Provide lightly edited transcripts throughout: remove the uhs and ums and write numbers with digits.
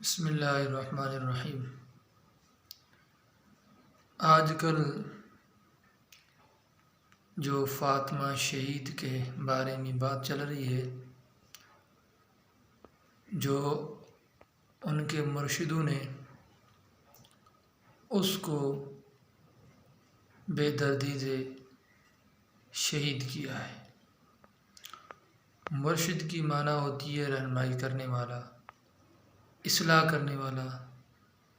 بسم اللہ الرحمن الرحیم۔ آج کل جو فاطمہ شہید کے بارے میں بات چل رہی ہے، جو ان کے مرشدوں نے اس کو بے دردی سے شہید کیا ہے۔ مرشد کی معنی ہوتی ہے رہنمائی کرنے والا، اصلاح کرنے والا،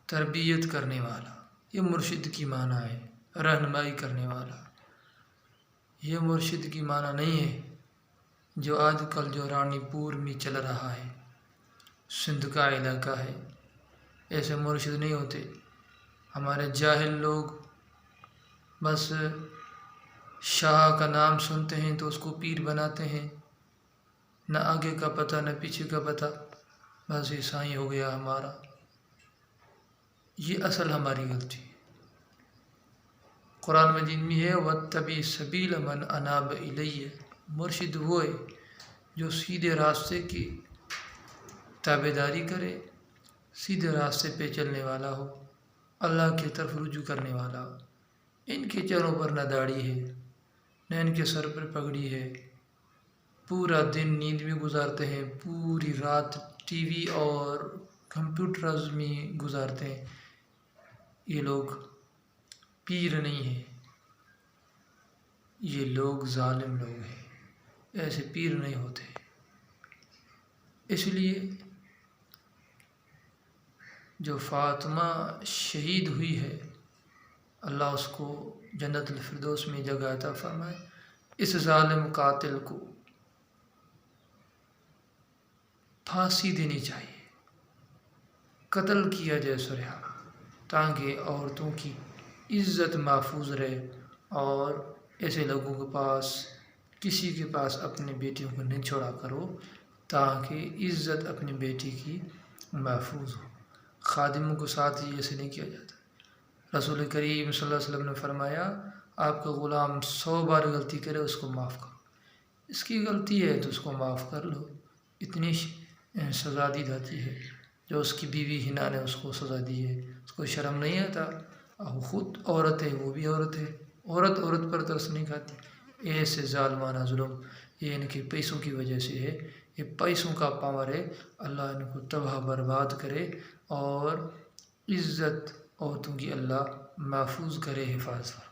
تربیت کرنے والا۔ یہ مرشد کی معنی ہے، رہنمائی کرنے والا۔ یہ مرشد کی معنی نہیں ہے جو آج کل جو رانی پور میں چل رہا ہے، سندھ کا علاقہ ہے۔ ایسے مرشد نہیں ہوتے۔ ہمارے جاہل لوگ بس شاہ کا نام سنتے ہیں تو اس کو پیر بناتے ہیں، نہ آگے کا پتہ نہ پیچھے کا پتہ، بس عیسائی ہو گیا ہمارا۔ یہ اصل ہماری غلطی ہے۔ قرآن مجید میں ہے وَاتَّبِعْ سَبِيلَ مَنْ أَنَابَ إِلَيَّ۔ مرشد وہ ہے جو سیدھے راستے کی تابعداری کرے، سیدھے راستے پہ چلنے والا ہو، اللہ کی طرف رجوع کرنے والا ہو۔ ان کے چہروں پر نہ داڑھی ہے، نہ ان کے سر پر پگڑی ہے، پورا دن نیند میں گزارتے ہیں، پوری رات ٹی وی اور کمپیوٹرز میں گزارتے ہیں۔ یہ لوگ پیر نہیں ہیں، یہ لوگ ظالم لوگ ہیں، ایسے پیر نہیں ہوتے۔ اس لیے جو فاطمہ شہید ہوئی ہے، اللہ اس کو جنت الفردوس میں جگہ عطا فرمائے۔ اس ظالم قاتل کو پھانسی دینی چاہیے، قتل کیا جائے سرحا، تاکہ عورتوں کی عزت محفوظ رہے، اور ایسے لوگوں کے پاس کسی کے پاس اپنے بیٹیوں کو نہیں چھوڑا کرو، تاکہ عزت اپنی بیٹی کی محفوظ ہو۔ خادموں کے ساتھ ہی ایسے نہیں کیا جاتا۔ رسول کریم صلی اللہ علیہ وسلم نے فرمایا آپ کا غلام 100 بار غلطی کرے اس کو معاف کرو، اس کی غلطی ہے تو اس کو معاف کر لو، اتنی سزا دی جاتی ہے۔ جو اس کی بیوی ہنا نے اس کو سزا دی ہے، اس کو شرم نہیں آتا؟ وہ خود عورت ہے، وہ بھی عورت ہے، عورت عورت پر ترس نہیں کھاتی۔ ایسے ظالمانہ ظلم یہ ان کے پیسوں کی وجہ سے ہے، یہ پیسوں کا پاور ہے۔ اللہ ان کو تباہ برباد کرے، اور عزت عورتوں کی اللہ محفوظ کرے، حفاظت کرے۔